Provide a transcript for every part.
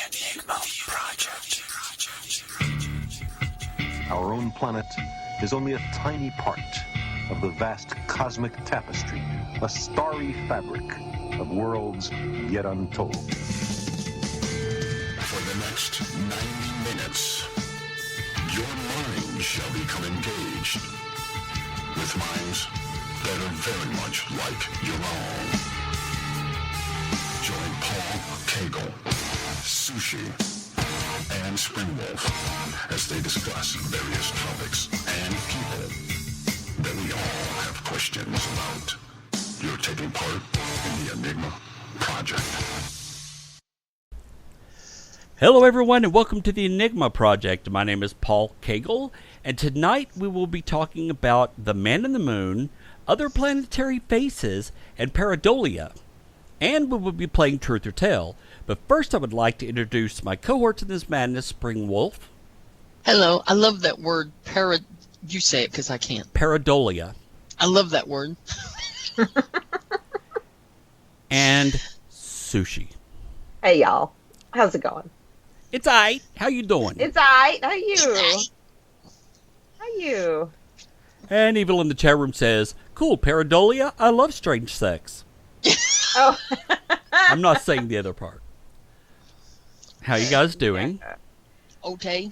Enigma Project. Our own planet is only a tiny part of the vast cosmic tapestry, a starry fabric of worlds yet untold. For the next 90 minutes, your mind shall become engaged with minds that are very much like your own. Join Paul Kegel, Sushi, and Springwolf as they discuss various topics and people that we all have questions about. You're taking part in the Enigma Project. Hello everyone and welcome to the Enigma Project. My name is Paul Kegel, and tonight we will be talking about the Man in the Moon, other planetary faces, and Pareidolia. And we will be playing Truth or Tale. But first I would like to introduce my cohorts in this madness, Springwolf. Hello, I love that word, you say it because I can't. Pareidolia. I love that word. And Sushi. Hey y'all, how's it going? It's aight. How you doing? It's aight. How you? How you? And Evil in the chat room says, cool, Pareidolia, I love strange sex. Oh. I'm not saying the other part. How you guys doing? Okay.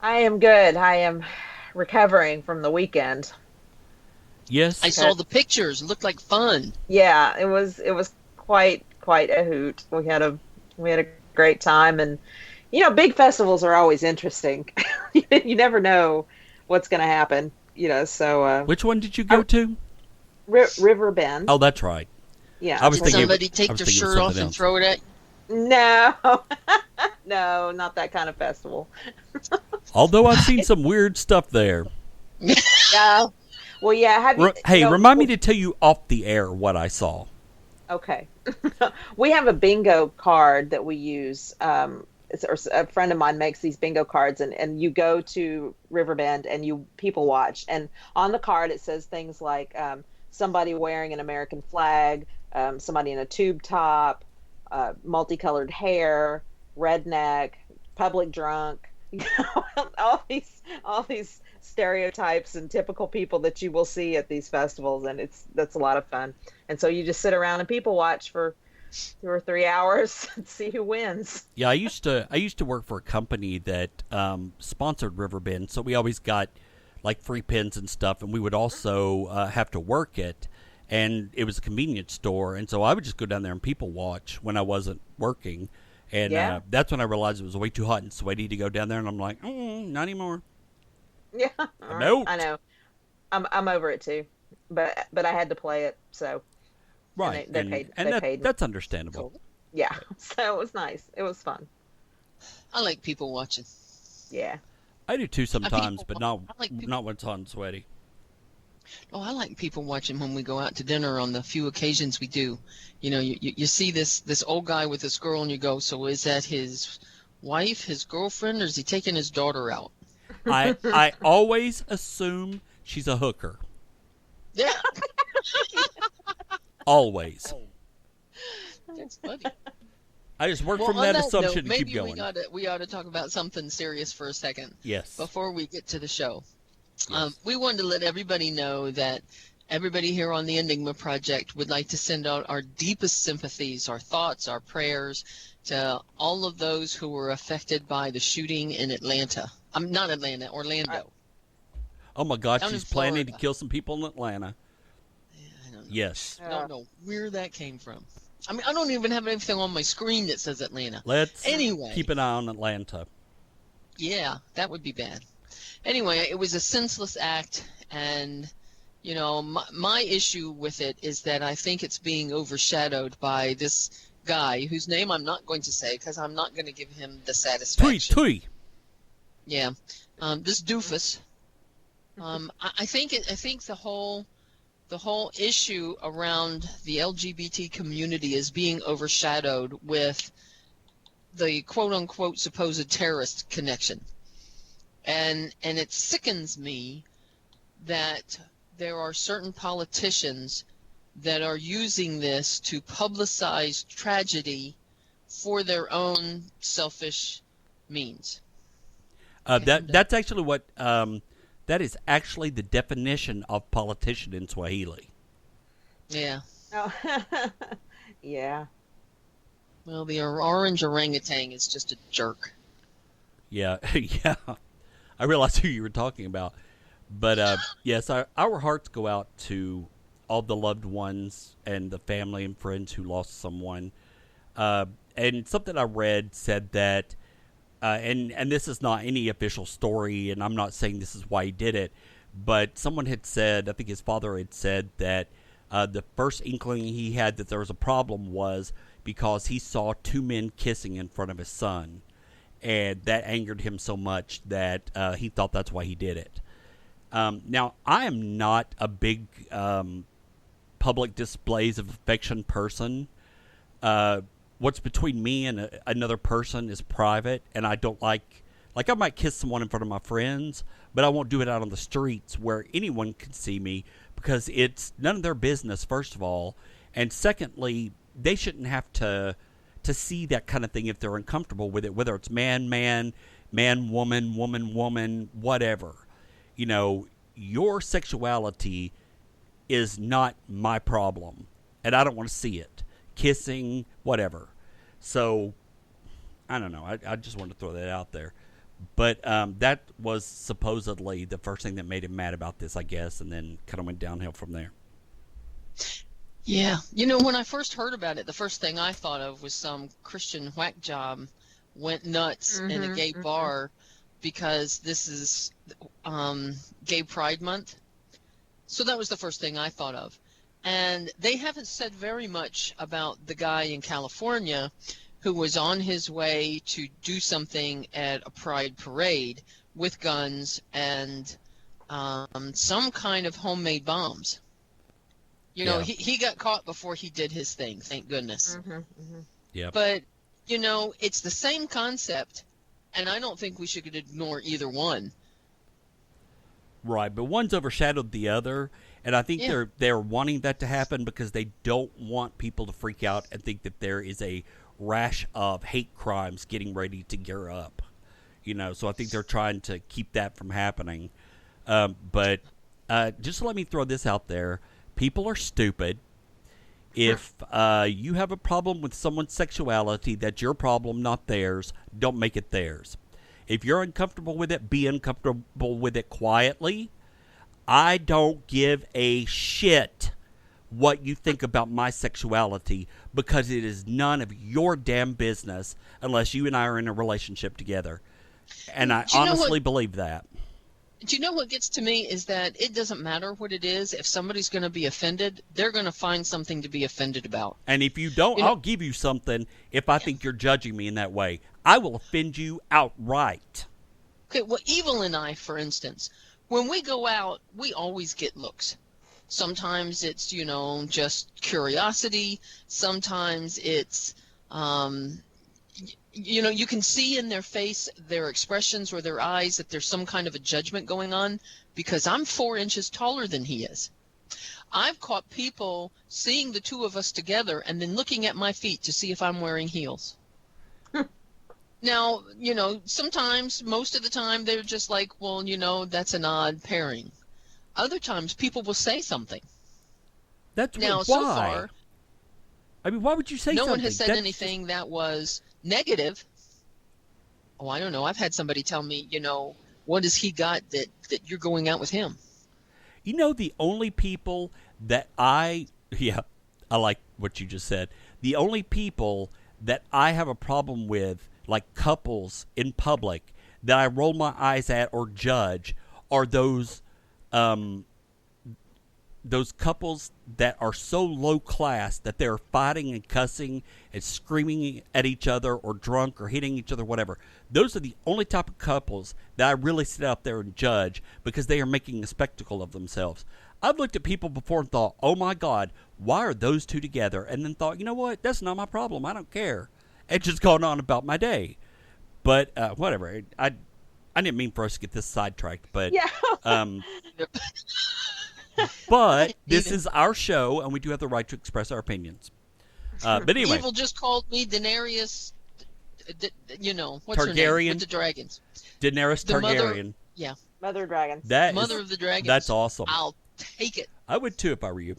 I am good. I am recovering from the weekend. Yes. I saw the pictures. It looked like fun. Yeah, it was quite a hoot. We had a great time, and you know, big festivals are always interesting. You never know what's going to happen, you know, so Which one did you go to? River Bend. Oh, that's right. Yeah. I was Did thinking somebody take their shirt off and throw it at you? No. No, not that kind of festival. Although I've seen some weird stuff there. Yeah. Well, yeah. Remind me to tell you off the air what I saw. Okay. We have a bingo card that we use. A friend of mine makes these bingo cards, and you go to Riverbend and you people watch. And on the card it says things like somebody wearing an American flag, somebody in a tube top, multicolored hair, redneck, public drunk, all these stereotypes and typical people that you will see at these festivals, and that's a lot of fun. And so you just sit around and people watch for 2 or 3 hours and see who wins. Yeah, I used to work for a company that sponsored Riverbend, so we always got like free pins and stuff, and we would also have to work it, and it was a convenience store, and so I would just go down there and people watch when I wasn't working, and that's when I realized it was way too hot and sweaty to go down there, and I'm like, not anymore. Yeah, I'm out. I know. I'm over it too, but I had to play it, so. Right, they paid. That's understandable. Cool. Yeah, so it was nice. It was fun. I like people watching. Yeah. I do too sometimes, but not when it's hot and sweaty. Oh, I like people watching when we go out to dinner on the few occasions we do. You know, you see this old guy with this girl, and you go, so is that his wife, his girlfriend, or is he taking his daughter out? I always assume she's a hooker. Yeah. Always. That's funny. I just work from that assumption and keep going. Maybe we ought to talk about something serious for a second. Yes. Before we get to the show. Yes. We wanted to let everybody know that everybody here on the Enigma Project would like to send out our deepest sympathies, our thoughts, our prayers to all of those who were affected by the shooting in Atlanta. Not Atlanta, Orlando. Oh my God, Down she's in planning to Florida. kill some people in Atlanta. I don't know. Yes. I don't know where that came from. I mean, I don't even have anything on my screen that says Atlanta. Let's Anyway. keep an eye on Atlanta. Yeah, that would be bad. Anyway, it was a senseless act, and, you know, my issue with it is that I think it's being overshadowed by this guy whose name I'm not going to say because I'm not going to give him the satisfaction. Tui. Yeah, this doofus. I think the whole issue around the LGBT community is being overshadowed with the quote unquote supposed terrorist connection, and it sickens me that there are certain politicians that are using this to publicize tragedy for their own selfish means. That's actually what that is actually the definition of politician in Swahili. Yeah. Oh. Yeah. Well, the orange orangutan is just a jerk. Yeah, yeah. I realized who you were talking about. But yes, our hearts go out to all the loved ones and the family and friends who lost someone. And something I read said that, and this is not any official story, and I'm not saying this is why he did it, but someone had said, I think his father had said that the first inkling he had that there was a problem was because he saw two men kissing in front of his son. And that angered him so much that he thought that's why he did it. Now, I am not a big public displays of affection person. What's between me and another person is private, and I don't like I might kiss someone in front of my friends, but I won't do it out on the streets where anyone can see me because it's none of their business, first of all. And secondly, they shouldn't have to see that kind of thing if they're uncomfortable with it, whether it's man, woman, woman, whatever. You know, your sexuality is not my problem, and I don't want to see it. Kissing, whatever. So, I don't know. I just wanted to throw that out there. But that was supposedly the first thing that made him mad about this, I guess, and then kind of went downhill from there. Yeah. You know, when I first heard about it, the first thing I thought of was some Christian whack job went nuts in a gay bar because this is Gay Pride Month. So that was the first thing I thought of. And they haven't said very much about the guy in California who was on his way to do something at a pride parade with guns and some kind of homemade bombs. You know, he got caught before he did his thing, thank goodness. Yeah. But, you know, it's the same concept, and I don't think we should ignore either one. Right, but one's overshadowed the other, and I think they're wanting that to happen because they don't want people to freak out and think that there is a rash of hate crimes getting ready to gear up. You know, so I think they're trying to keep that from happening. But just let me throw this out there. People are stupid. If you have a problem with someone's sexuality, that's your problem, not theirs. Don't make it theirs. If you're uncomfortable with it, be uncomfortable with it quietly. I don't give a shit what you think about my sexuality because it is none of your damn business unless you and I are in a relationship together. And I honestly believe that. Do you know what gets to me is that it doesn't matter what it is. If somebody's going to be offended, they're going to find something to be offended about. And if you don't, I'll give you something if I think you're judging me in that way. I will offend you outright. Okay, well, Evil and I, for instance, when we go out, we always get looks. Sometimes it's, you know, just curiosity. Sometimes it's, you know, you can see in their face, their expressions or their eyes that there's some kind of a judgment going on because I'm 4 inches taller than he is. I've caught people seeing the two of us together and then looking at my feet to see if I'm wearing heels. Now, you know, sometimes, most of the time, they're just like, well, you know, that's an odd pairing. Other times, people will say something. That's now, why. so far, I mean, why would you say something? No one has said anything that was negative. Oh, I don't know. I've had somebody tell me, you know, what has he got that you're going out with him? You know, the only people that I like what you just said. The only people that I have a problem with, like couples in public, that I roll my eyes at or judge are those couples that are so low class that they're fighting and cussing and screaming at each other or drunk or hitting each other, whatever. Those are the only type of couples that I really sit out there and judge because they are making a spectacle of themselves. I've looked at people before and thought, oh my God, why are those two together? And then thought, you know what? That's not my problem. I don't care. And just gone on about my day. But whatever. I didn't mean for us to get this sidetracked, but but this is our show, and we do have the right to express our opinions. But anyway, Evil just called me Daenerys. What's her name Targaryen. with the dragons? Daenerys The mother- Targaryen. Yeah, Mother dragons. Mother of the Dragons. That's awesome. I'll take it. I would too if I were you.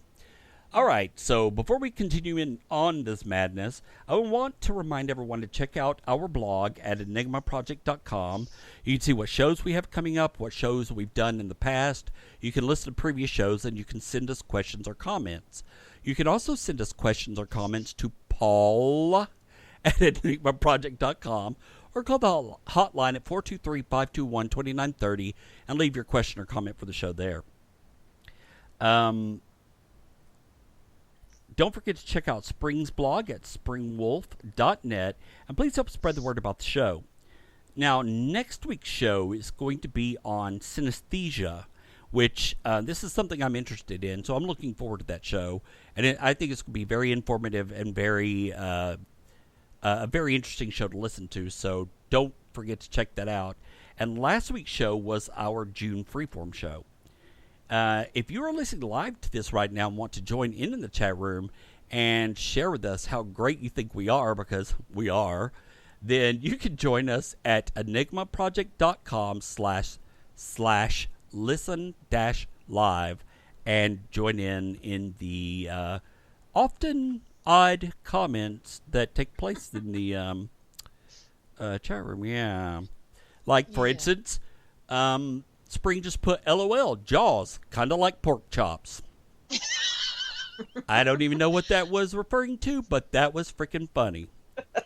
All right, so before we continue on this madness, I want to remind everyone to check out our blog at enigmaproject.com. You can see what shows we have coming up, what shows we've done in the past. You can listen to previous shows, and you can send us questions or comments. You can also send us questions or comments to Paul at enigmaproject.com or call the hotline at 423-521-2930 and leave your question or comment for the show there. Don't forget to check out Spring's blog at springwolf.net, and please help spread the word about the show. Now, next week's show is going to be on synesthesia, which this is something I'm interested in, so I'm looking forward to that show. And I think it's going to be very informative and a very interesting show to listen to, so don't forget to check that out. And last week's show was our June Freeform show. If you are listening live to this right now and want to join in the chat room and share with us how great you think we are, because we are, then you can join us at enigmaproject.com/listen-live and join in the often odd comments that take place in the chat room. Yeah. Like, for instance, Spring just put LOL, Jaws, kind of like pork chops. I don't even know what that was referring to, but that was freaking funny.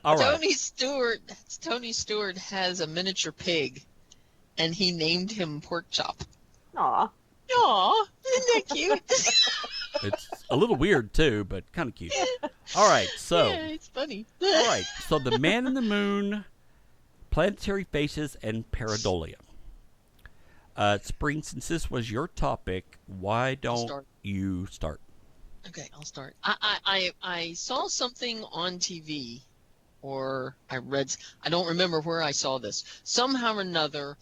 All right. Tony Stewart has a miniature pig, and he named him Pork Chop. Aw. Aw, isn't that cute? It's a little weird, too, but kind of cute. All right, so. Yeah, it's funny. All right, so the Man in the Moon, Planetary Faces, and Pareidolia. Spring, since this was your topic, why don't you start? Okay, I'll start. I saw something on TV, or I don't remember where I saw this. Somehow or another,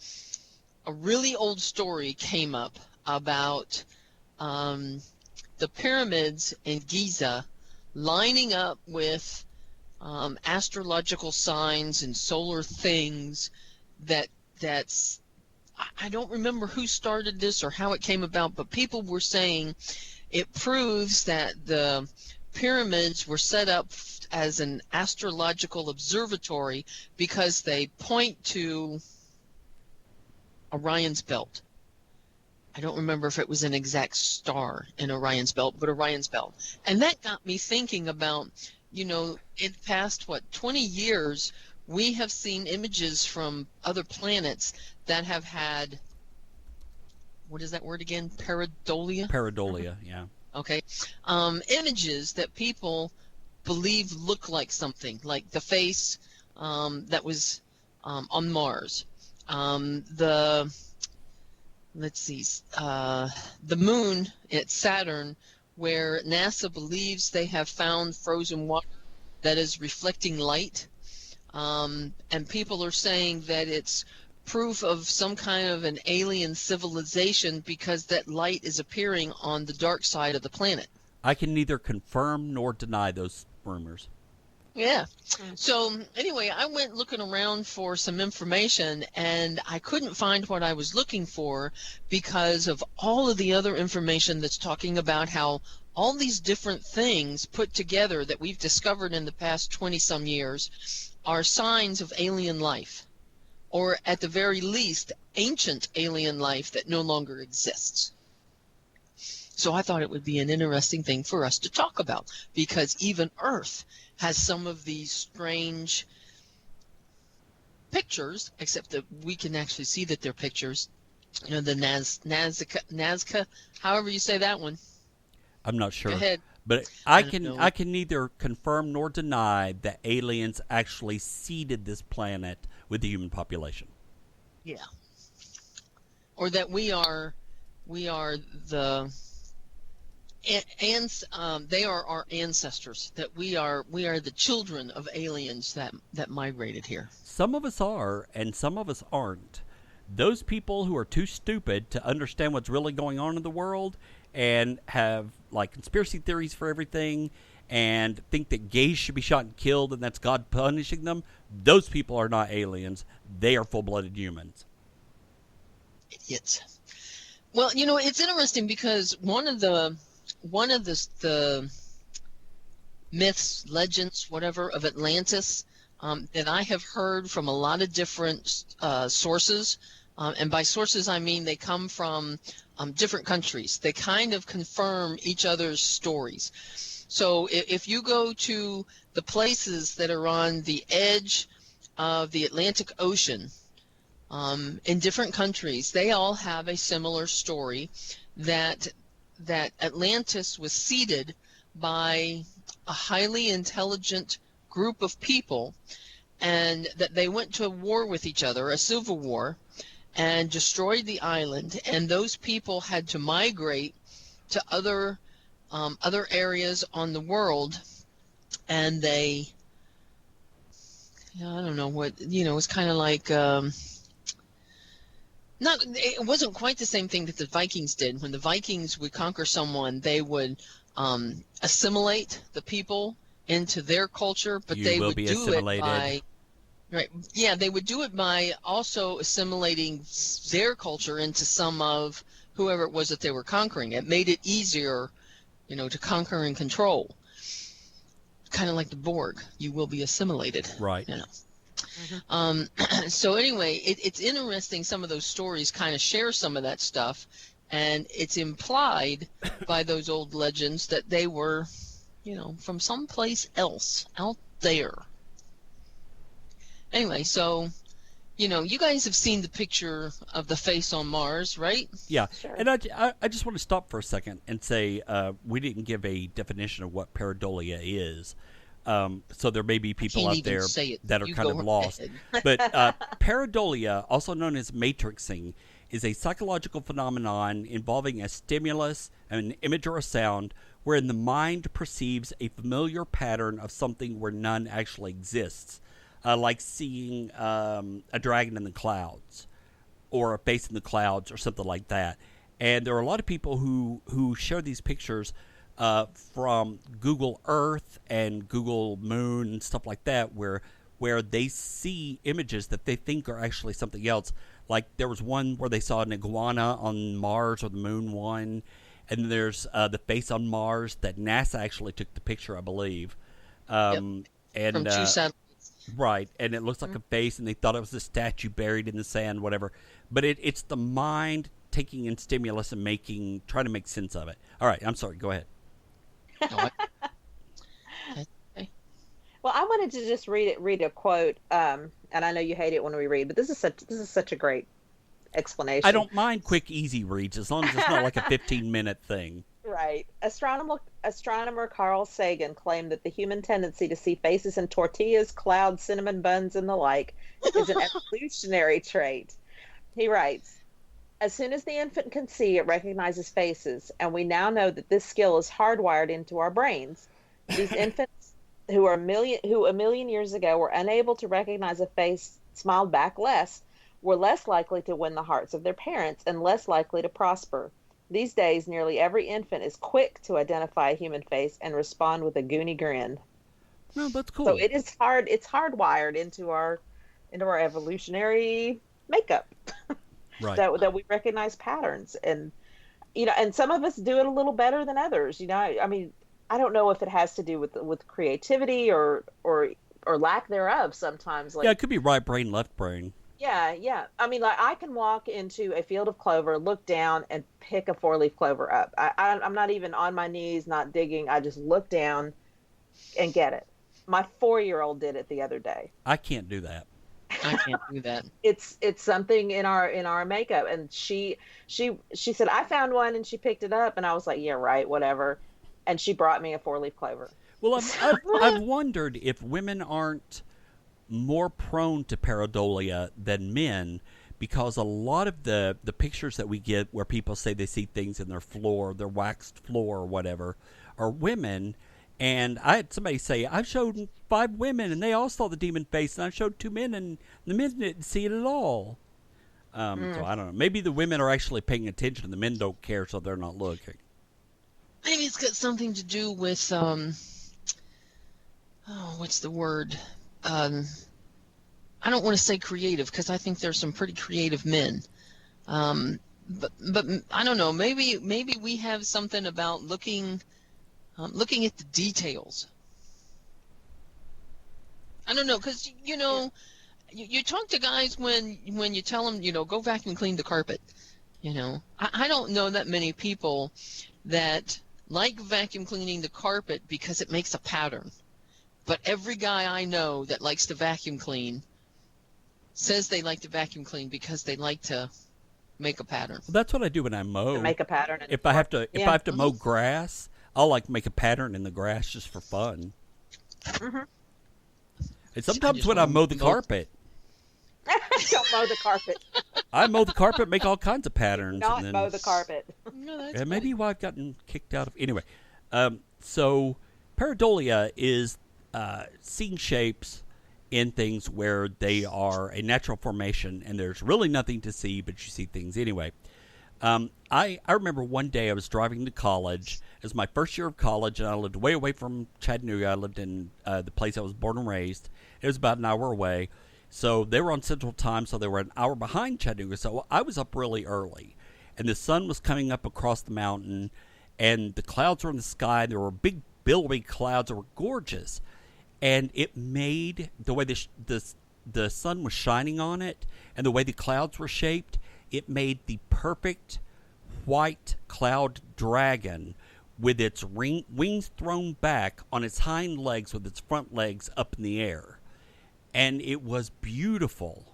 a really old story came up about the pyramids in Giza lining up with astrological signs and solar things that's I don't remember who started this or how it came about, but people were saying it proves that the pyramids were set up as an astrological observatory because they point to Orion's belt. I don't remember if it was an exact star in Orion's belt, but Orion's belt. And that got me thinking about, in the past, 20 years, we have seen images from other planets that have had, what is that word again? Pareidolia? Pareidolia, yeah. Okay. Images that people believe look like something, like the face that was on Mars. The moon at Saturn, where NASA believes they have found frozen water that is reflecting light. And people are saying that it's proof of some kind of an alien civilization because that light is appearing on the dark side of the planet. I can neither confirm nor deny those rumors. Yeah. So anyway, I went looking around for some information, and I couldn't find what I was looking for because of all of the other information that's talking about how all these different things put together that we've discovered in the past 20-some years are signs of alien life, or at the very least, ancient alien life that no longer exists. So I thought it would be an interesting thing for us to talk about, because even Earth has some of these strange pictures, except that we can actually see that they're pictures. The Nazca, however you say that one. I'm not sure. Go ahead. But I can neither confirm nor deny that aliens actually seeded this planet with the human population. Yeah. Or that we are the they are our ancestors, that we are the children of aliens that migrated here. Some of us are, and some of us aren't. Those people who are too stupid to understand what's really going on in the world and have conspiracy theories for everything and think that gays should be shot and killed and that's God punishing them, those people are not aliens. They are full-blooded humans. Idiots. Well, it's interesting because one of the myths, legends, whatever, of Atlantis that I have heard from a lot of different sources, and by sources I mean they come from different countries. They kind of confirm each other's stories. So if you go to the places that are on the edge of the Atlantic Ocean, in different countries, they all have a similar story that Atlantis was seeded by a highly intelligent group of people, and that they went to war with each other, a civil war, and destroyed the island, and those people had to migrate to other areas on the world, and they, I don't know what, it was kind of like, it wasn't quite the same thing that the Vikings did. When the Vikings would conquer someone, they would assimilate the people into their culture, but they would do it by, right? Yeah, they would do it by also assimilating their culture into some of whoever it was that they were conquering. It made it easier, to conquer and control. Kind of like the Borg, you will be assimilated, right? Mm-hmm. So anyway, it's interesting. Some of those stories kind of share some of that stuff, and it's implied by those old legends that they were, from someplace else out there. Anyway, so, you guys have seen the picture of the face on Mars, right? Yeah, Sure. and I just want to stop for a second and say we didn't give a definition of what pareidolia is. So there may be people out there that are kind of lost. But pareidolia, also known as matrixing, is a psychological phenomenon involving a stimulus, an image or a sound, wherein the mind perceives a familiar pattern of something where none actually exists, like seeing a dragon in the clouds or a face in the clouds or something like that. And there are a lot of people who share these pictures from Google Earth and Google Moon and stuff like that, where they see images that they think are actually something else. Like there was one where they saw an iguana on Mars or the Moon one, and there's the face on Mars that NASA actually took the picture, I believe. And from two satellites. Right, and it looks like a face, and they thought it was a statue buried in the sand, whatever. But it's the mind taking in stimulus and trying to make sense of it. All right, I'm sorry. Go ahead. Well, I wanted to just read a quote, and I know you hate it when we read, but this is such a great explanation. I don't mind quick, easy reads as long as it's not like a 15-minute thing. Right. Astronomer Carl Sagan claimed that the human tendency to see faces in tortillas, clouds, cinnamon buns, and the like is an evolutionary trait. He writes, as soon as the infant can see, it recognizes faces, and we now know that this skill is hardwired into our brains. These infants who a million years ago were unable to recognize a face, smiled back less, were less likely to win the hearts of their parents and less likely to prosper. These days, nearly every infant is quick to identify a human face and respond with a goony grin. No, that's cool. So it's hardwired into our evolutionary makeup. Right. that we recognize patterns, and and some of us do it a little better than others. I mean, I don't know if it has to do with creativity or lack thereof sometimes. It could be right brain, left brain. Yeah. I mean, like I can walk into a field of clover, look down, and pick a 4-leaf clover up. I'm not even on my knees, not digging. I just look down and get it. My 4-year-old did it the other day. I can't do that. I can't do that. It's something in our makeup, and she said I found one, and she picked it up, and I was like, yeah, right, whatever, and she brought me a 4-leaf clover. Well, I've wondered if women aren't more prone to pareidolia than men, because a lot of the pictures that we get where people say they see things in their waxed floor or whatever, are women. And I had somebody say, I've showed 5 women and they all saw the demon face, and I showed 2 men and the men didn't see it at all. So I don't know. Maybe the women are actually paying attention and the men don't care, so they're not looking. Maybe it's got something to do with oh, what's the word? Um, I don't want to say creative because I think there's some pretty creative men. But I don't know. Maybe we have something about looking at the details. I don't know, because you talk to guys when you tell them, go vacuum clean the carpet. I don't know that many people that like vacuum cleaning the carpet because it makes a pattern. But every guy I know that likes to vacuum clean says they like to vacuum clean because they like to make a pattern. Well, that's what I do when I mow. To make a pattern. If I have to mow grass, I'll like make a pattern in the grass just for fun. Mm-hmm. And sometimes when I mow the carpet, Don't mow the carpet. I mow the carpet, make all kinds of patterns. Not and then, mow the carpet. No, that's and maybe why I've gotten kicked out of. Anyway, so pareidolia is seeing shapes in things where they are a natural formation and there's really nothing to see, but you see things anyway. I remember one day I was driving to college. It was my first year of college, and I lived way away from Chattanooga. I lived in the place I was born and raised. It was about an hour away. So they were on Central Time, so they were an hour behind Chattanooga. So I was up really early, and the sun was coming up across the mountain, and the clouds were in the sky. There were big, billowy clouds that were gorgeous, and it made the way the sun was shining on it and the way the clouds were shaped, it made the perfect white cloud dragon with its wings thrown back on its hind legs with its front legs up in the air. And it was beautiful.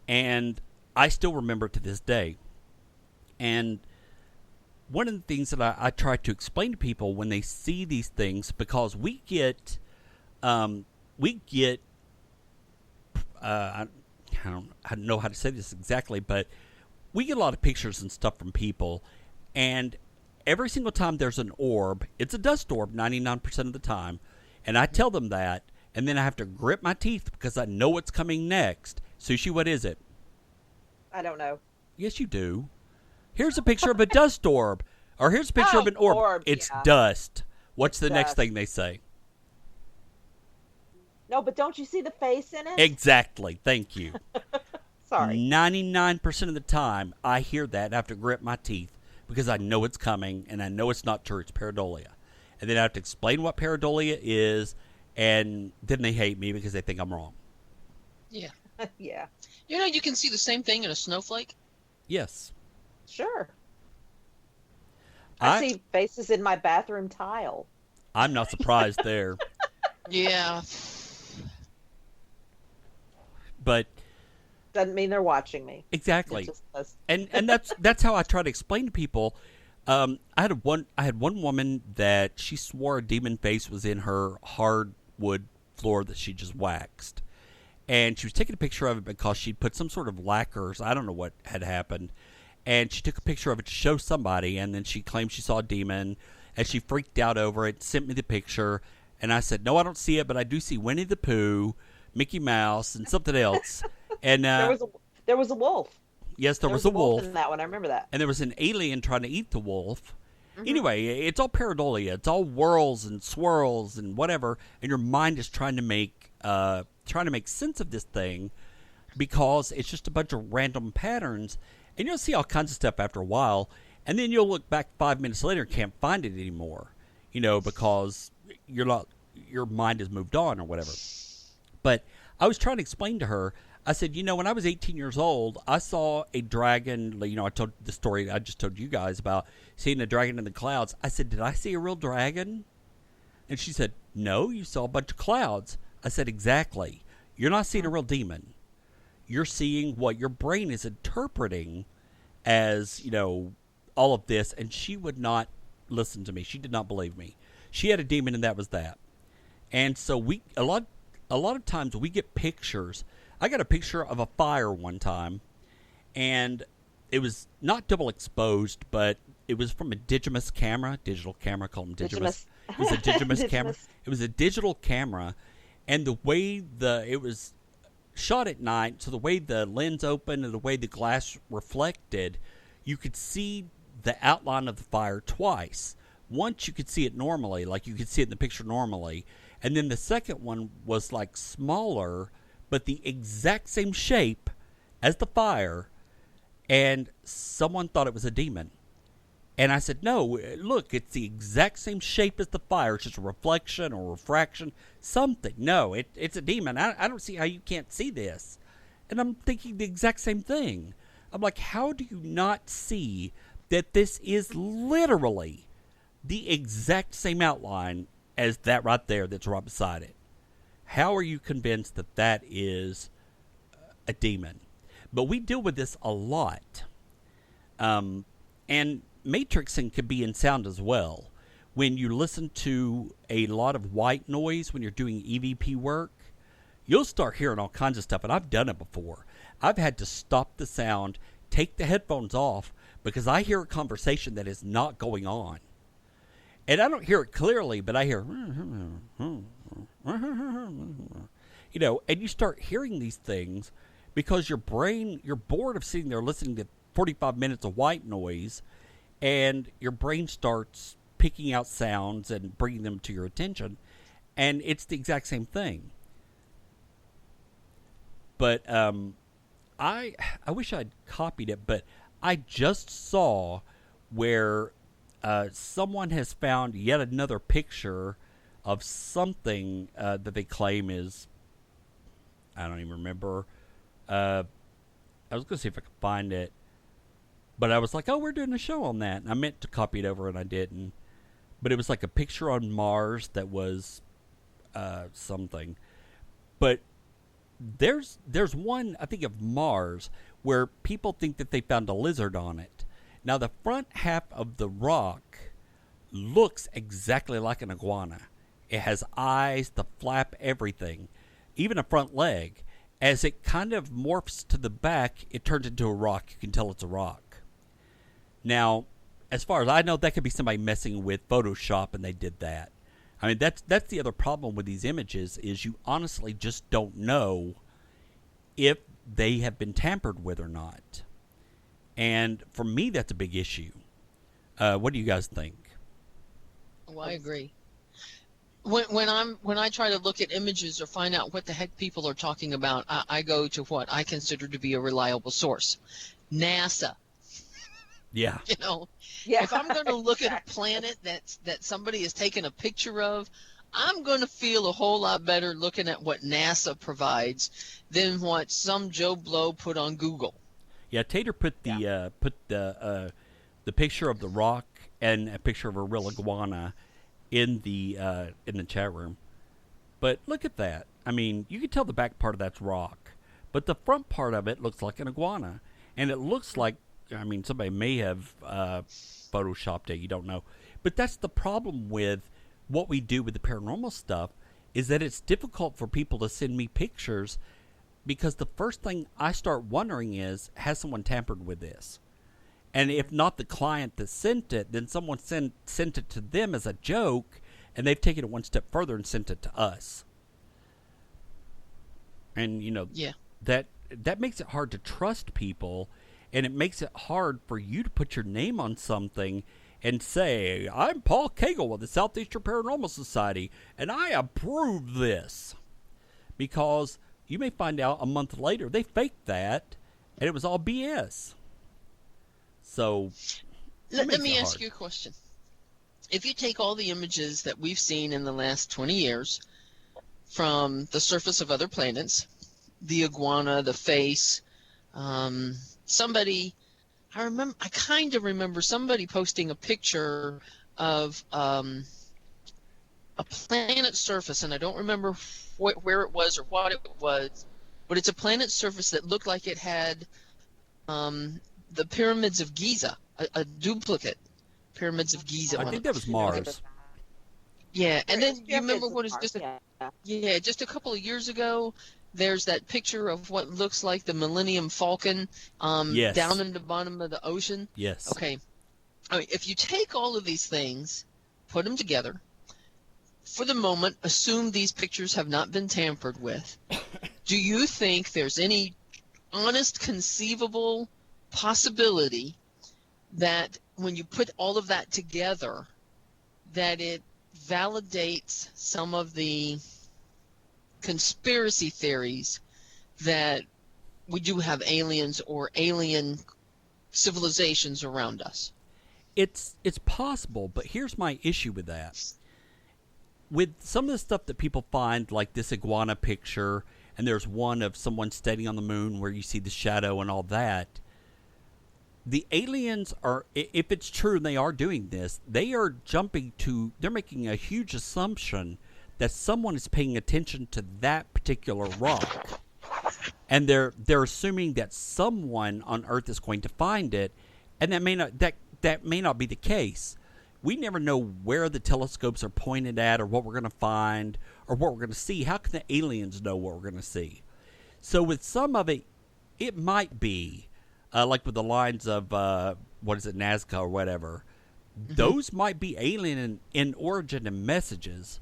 And I still remember it to this day. And one of the things that I try to explain to people when they see these things, because we get I don't know how to say this exactly, but we get a lot of pictures and stuff from people, and every single time there's an orb, it's a dust orb 99% of the time, and I tell them that, and then I have to grit my teeth because I know what's coming next. Sushi, what is it? I don't know. Yes, you do. Here's a picture of a dust orb, or here's a picture of an orb. It's dust. What's the next thing they say? No, but don't you see the face in it? Exactly. Thank you. Sorry. 99% of the time, I hear that and I have to grit my teeth because I know it's coming and I know it's not true. It's pareidolia. And then I have to explain what pareidolia is, and then they hate me because they think I'm wrong. Yeah. Yeah. You can see the same thing in a snowflake. Yes. Sure. I see faces in my bathroom tile. I'm not surprised there. Yeah. But doesn't mean they're watching me. Exactly. And that's how I try to explain to people. I had one woman that she swore a demon face was in her hardwood floor that she just waxed. And she was taking a picture of it because she'd put some sort of lacquers. I don't know what had happened. And she took a picture of it to show somebody, and then she claimed she saw a demon, and she freaked out over it, sent me the picture, and I said, no, I don't see it, but I do see Winnie the Pooh, Mickey Mouse, and something else. And there was a wolf. Yes, there was a wolf in that one. I remember that. And there was an alien trying to eat the wolf. Mm-hmm. Anyway, it's all pareidolia. It's all whirls and swirls and whatever, and your mind is trying to make sense of this thing because it's just a bunch of random patterns. And you'll see all kinds of stuff after a while, and then you'll look back 5 minutes later and can't find it anymore, because your mind has moved on or whatever. But I was trying to explain to her, I said, when I was 18 years old, I saw a dragon. I told the story I just told you guys about seeing a dragon in the clouds. I said, did I see a real dragon? And she said, no, you saw a bunch of clouds. I said, exactly. You're not seeing a real demon. You're seeing what your brain is interpreting as, all of this. And she would not listen to me. She did not believe me. She had a demon, and that was that. And so a lot of times we get pictures. I got a picture of a fire one time, and it was not double exposed, but it was from a digital camera, call them digimus. It was a digimus camera. It was a digital camera, and the way it was shot at night, so the way the lens opened and the way the glass reflected, you could see the outline of the fire twice. Once you could see it normally, like you could see it in the picture normally, And then the second one was like smaller, but the exact same shape as the fire, and someone thought it was a demon. And I said, no, look, it's the exact same shape as the fire. It's just a reflection or refraction, something. No, it's a demon. I don't see how you can't see this. And I'm thinking the exact same thing. I'm like, how do you not see that this is literally the exact same outline as that right there that's right beside it? How are you convinced that that is a demon? But we deal with this a lot. And matrixing can be in sound as well. When you listen to a lot of white noise when you're doing EVP work, you'll start hearing all kinds of stuff. And I've done it before. I've had to stop the sound, take the headphones off, because I hear a conversation that is not going on. And I don't hear it clearly, but I hear, you know, and you start hearing these things because your brain, you're bored of sitting there listening to 45 minutes of white noise, and your brain starts picking out sounds and bringing them to your attention, and it's the exact same thing. But I wish I'd copied it, but I just saw where someone has found yet another picture of something that they claim is, I don't even remember. I was going to see if I could find it. But I was like, oh, we're doing a show on that. And I meant to copy it over, and I didn't. But it was like a picture on Mars that was something. But there's one, I think, of Mars where people think that they found a lizard on it. Now, the front half of the rock looks exactly like an iguana. It has eyes, the flap, everything. Even a front leg. As it kind of morphs to the back, it turns into a rock. You can tell it's a rock. Now, as far as I know, that could be somebody messing with Photoshop, and they did that. I mean, that's the other problem with these images, is you honestly just don't know if they have been tampered with or not. And for me, that's a big issue. What do you guys think? Well, I agree. When I try to look at images or find out what the heck people are talking about, I go to what I consider to be a reliable source, NASA. Yeah. You know, Yeah. if I'm going to look at a planet that somebody has taken a picture of, I'm going to feel a whole lot better looking at what NASA provides than what some Joe Blow put on Google. Yeah, Tater put the picture of the rock and a picture of a real iguana in the chat room. But look at that. I mean, you can tell the back part of that's rock, but the front part of it looks like an iguana, and it looks like, I mean, somebody may have photoshopped it. You don't know, but that's the problem with what we do with the paranormal stuff, is that it's difficult for people to send me pictures, because the first thing I start wondering is, has someone tampered with this? And if not the client that sent it, then someone sent it to them as a joke, and they've taken it one step further and sent it to us. And, you know, that makes it hard to trust people, and it makes it hard for you to put your name on something and say, I'm Paul Cagle of the Southeastern Paranormal Society, and I approve this. Because you may find out a month later they faked that, and it was all BS. So, let me ask you a question. If you take all the images that we've seen in the last 20 years from the surface of other planets, the iguana, the face, somebody, I kind of remember somebody posting a picture of a planet surface, and I don't remember where it was or what it was, but it's a planet surface that looked like it had the pyramids of Giza, a duplicate pyramids of Giza. I think that was Mars. Yeah, and then you remember what is just just a couple of years ago, there's that picture of what looks like the Millennium Falcon down in the bottom of the ocean. Yes. Okay. I mean, if you take all of these things, put them together, for the moment, assume these pictures have not been tampered with, do you think there's any honest, conceivable possibility that when you put all of that together, that it validates some of the conspiracy theories that we do have aliens or alien civilizations around us. It's possible, but here's my issue with that. With some of the stuff that people find, like this iguana picture, and there's one of someone standing on the moon where you see the shadow and all that, the aliens are, if it's true and they are doing this, they're making a huge assumption that someone is paying attention to that particular rock. And they're assuming that someone on Earth is going to find it, and that may not be the case. We never know where the telescopes are pointed at, or what we're going to find, or what we're going to see. How can the aliens know what we're going to see? So with some of it, it might be like with the lines of Nazca or whatever. Mm-hmm. Those might be alien in origin and messages.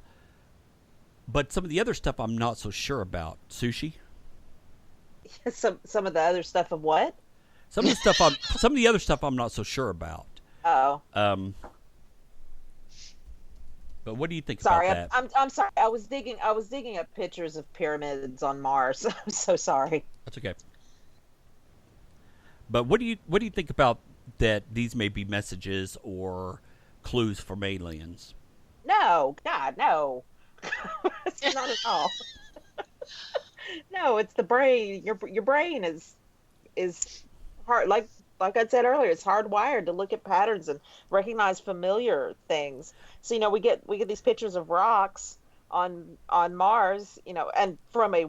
But some of the other stuff I'm not so sure about. Sushi? Some of the other stuff of what? Some of the other stuff I'm not so sure about. Oh. But what do you think about that? I'm sorry. I was digging up pictures of pyramids on Mars. I'm so sorry. That's okay. But what do you think about that? These may be messages or clues from aliens. No, God, no. It's not at all. No, it's the brain. Your brain is hard. Like I said earlier, it's hardwired to look at patterns and recognize familiar things. So we get these pictures of rocks on Mars, and from a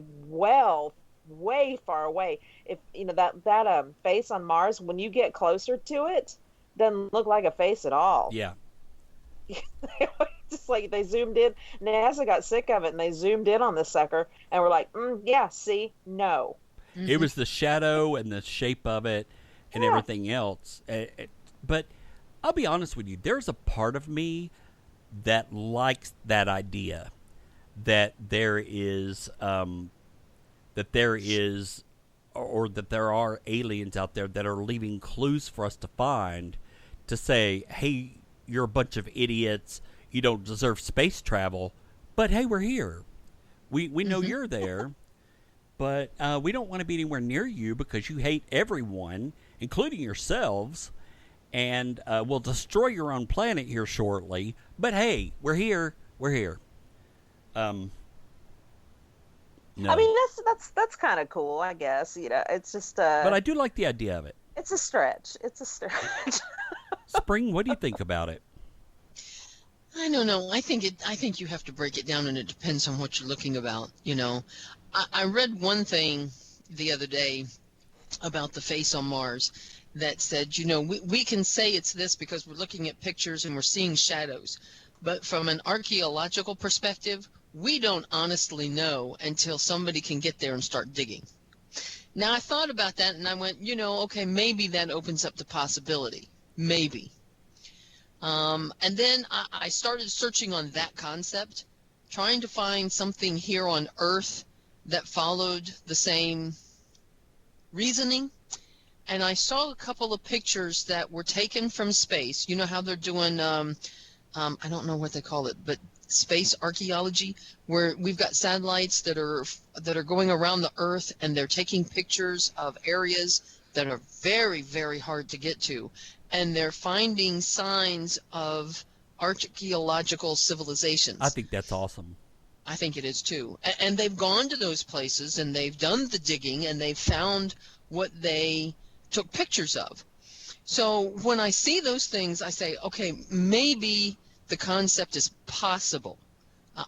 way far away. If that face on Mars, when you get closer to it, doesn't look like a face at all. Yeah. Just like they zoomed in. NASA got sick of it and they zoomed in on this sucker and we're like, yeah, see, no. Mm-hmm. It was the shadow and the shape of it and everything else. But I'll be honest with you, there's a part of me that likes that idea that there is or that there are aliens out there that are leaving clues for us to find, to say, hey, you're a bunch of idiots, you don't deserve space travel, but hey, we're here. We know Mm-hmm. you're there, but we don't want to be anywhere near you because you hate everyone, including yourselves, and we'll destroy your own planet here shortly, but hey, we're here. No. I mean, that's kind of cool, I guess. It's just. But I do like the idea of it. It's a stretch. Spring, what do you think about it? I don't know. I think you have to break it down, and it depends on what you're looking about. I read one thing the other day about the face on Mars that said, we can say it's this because we're looking at pictures and we're seeing shadows, but from an archaeological perspective, we don't honestly know until somebody can get there and start digging. Now, I thought about that and I went, okay, maybe that opens up the possibility. Maybe. And then I started searching on that concept, trying to find something here on Earth that followed the same reasoning. And I saw a couple of pictures that were taken from space. You know how they're doing, I don't know what they call it, but space archaeology, where we've got satellites that are going around the Earth and they're taking pictures of areas that are very, very hard to get to. And they're finding signs of archaeological civilizations. I think that's awesome. I think it is too. And they've gone to those places and they've done the digging and they've found what they took pictures of. So when I see those things, I say, okay, maybe the concept is possible.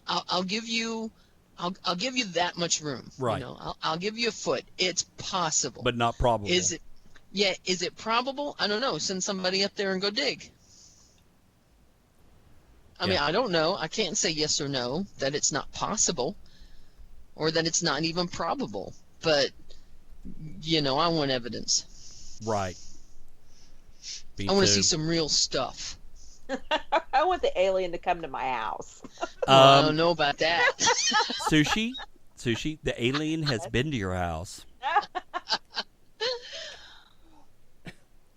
I'll give you that much room. Right. I'll give you a foot. It's possible. But not probable. Is it? Yeah, is it probable? I don't know. Send somebody up there and go dig. I mean, I don't know. I can't say yes or no that it's not possible or that it's not even probable. But, I want evidence. Right. I want to see some real stuff. I want the alien to come to my house. I don't know about that. Sushi, the alien has been to your house.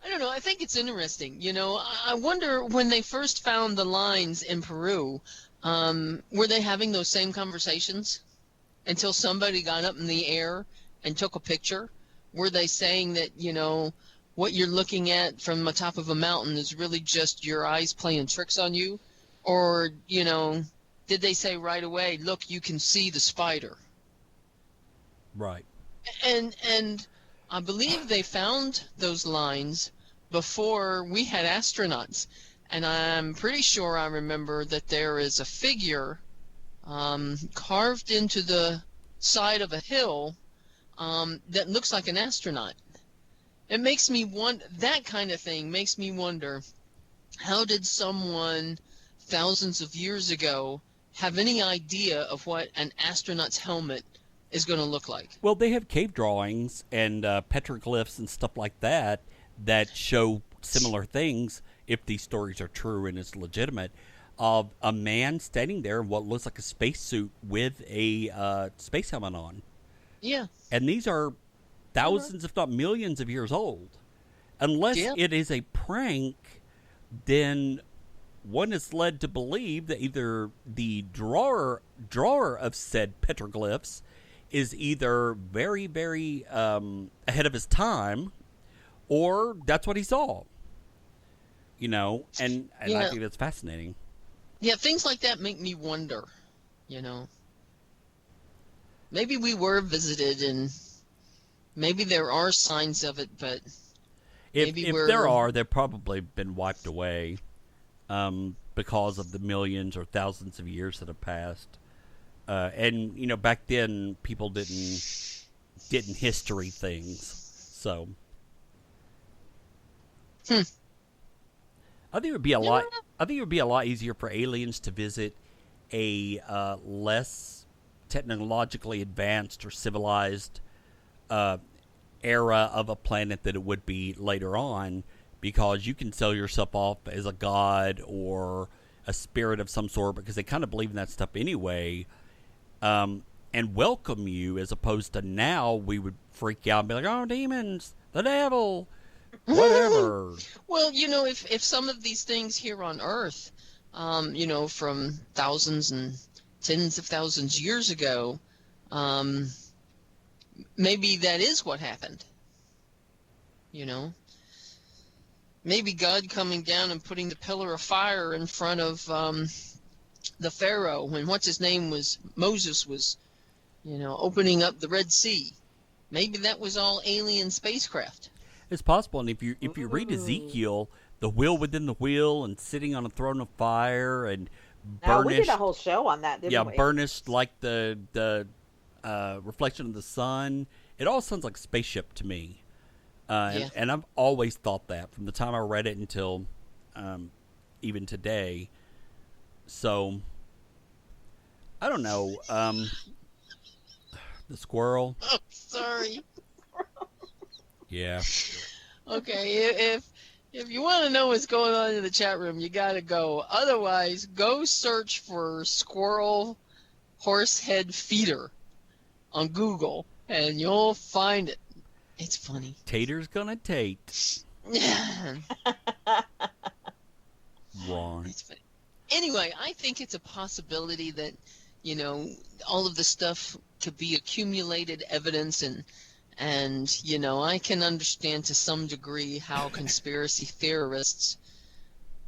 I don't know. I think it's interesting. I wonder when they first found the lines in Peru, Were they having those same conversations until somebody got up in the air and took a picture? Were they saying that, what you're looking at from the top of a mountain is really just your eyes playing tricks on you? Or, did they say right away, look, you can see the spider? Right. And I believe they found those lines before we had astronauts. And I'm pretty sure I remember that there is a figure carved into the side of a hill that looks like an astronaut. It makes me wonder, that kind of thing makes me wonder, how did someone thousands of years ago have any idea of what an astronaut's helmet is going to look like? Well, they have cave drawings and petroglyphs and stuff like that show similar things, if these stories are true and it's legitimate, of a man standing there in what looks like a spacesuit with a space helmet on. Yeah. And these are thousands, if not millions of years old. Unless it is a prank, then one is led to believe that either the drawer of said petroglyphs is either very, very ahead of his time, or that's what he saw. And I think that's fascinating. Yeah, things like that make me wonder, Maybe we were visited and maybe there are signs of it, but if there are, they've probably been wiped away because of the millions or thousands of years that have passed. And back then people didn't history things, so. I think it would be a lot. I think it would be a lot easier for aliens to visit a less technologically advanced or civilized era of a planet than it would be later on, because you can sell yourself off as a god or a spirit of some sort, because they kind of believe in that stuff anyway, and welcome you, as opposed to now we would freak out and be like, "Oh, demons, the devil." Whatever. Well, if some of these things here on Earth, from thousands and tens of thousands years ago, maybe that is what happened. Maybe God coming down and putting the pillar of fire in front of the Pharaoh when Moses was, opening up the Red Sea. Maybe that was all alien spacecraft. It's possible, and if you read Ezekiel, the wheel within the wheel, and sitting on a throne of fire, and burnished. We did a whole show on that, didn't we? Yeah, burnished like the reflection of the sun. It all sounds like a spaceship to me, and I've always thought that from the time I read it until even today. So I don't know. The squirrel. Oh, sorry. Yeah. Okay, if you want to know what's going on in the chat room, you got to go. Otherwise, go search for squirrel horsehead feeder on Google, and you'll find it. It's funny. Tater's gonna tate. Wrong. It's funny. Anyway, I think it's a possibility that, all of the stuff could be accumulated evidence, and I can understand to some degree how conspiracy theorists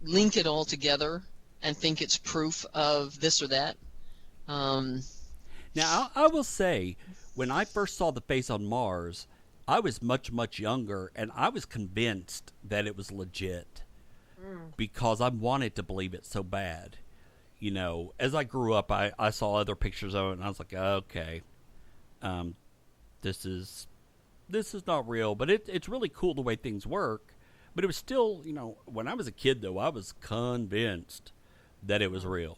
link it all together and think it's proof of this or that. Now, I will say, when I first saw the face on Mars, I was much, much younger, and I was convinced that it was legit because I wanted to believe it so bad. As I grew up, I saw other pictures of it, and I was like, okay, this is not real, but it's really cool the way things work. But it was still, when I was a kid, though, I was convinced that it was real.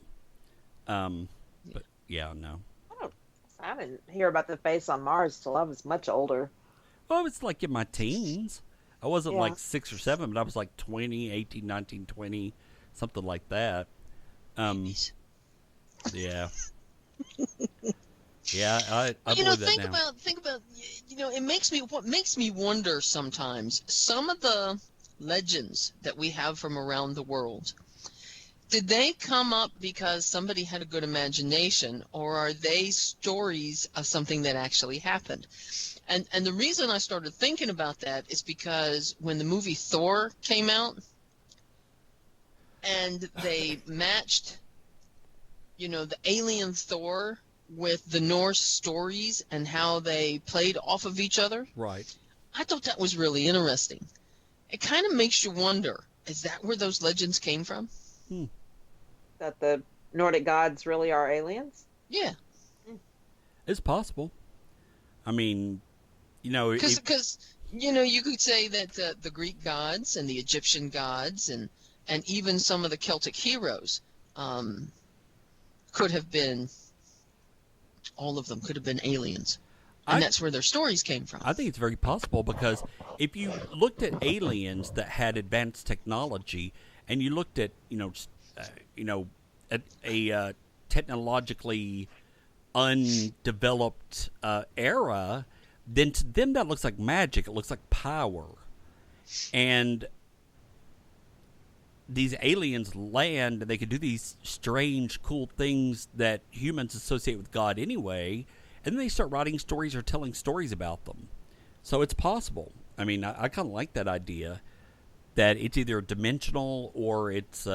But yeah, no. I didn't hear about the face on Mars till I was much older. Well, I was like in my teens. I wasn't like 6 or 7, but I was like 20, 18, 19, 20, something like that. Yeah. Yeah, I believe that now. Think about, what makes me wonder sometimes, some of the legends that we have from around the world, Did they come up because somebody had a good imagination, or are they stories of something that actually happened? And the reason I started thinking about that is because when the movie Thor came out and they matched, the alien Thor with the Norse stories and how they played off of each other, Right. I thought that was really interesting. It kind of makes you wonder, is that where those legends came from? That the Nordic gods really are aliens? Yeah. It's possible. I mean, Because you could say that the Greek gods and the Egyptian gods and even some of the Celtic heroes could have been, all of them could have been aliens. And that's where their stories came from. I think it's very possible because if you looked at aliens that had advanced technology, and you looked at at a technologically undeveloped era, then to them that looks like magic. It looks like power, and these aliens land and they could do these strange, cool things that humans associate with God anyway. And then they start writing stories or telling stories about them. So it's possible. I mean, I kind of like that idea that it's either dimensional or it's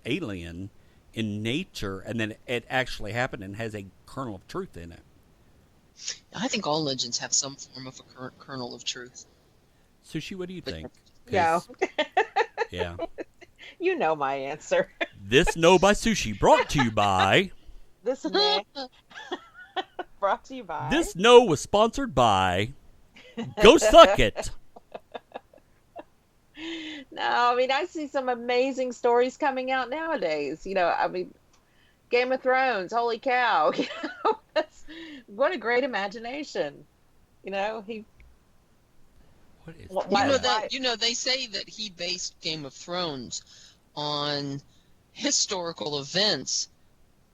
alien in nature, and then it actually happened and has a kernel of truth in it. I think all legends have some form of a kernel of truth. Sushi, what do you think? Yeah. Yeah. You know my answer. This No by Sushi brought to you by... This no brought to you by... This No was sponsored by... Go Suck It! No, I mean, I see some amazing stories coming out nowadays. Game of Thrones, holy cow. What a great imagination. He... What is They say that he based Game of Thrones on historical events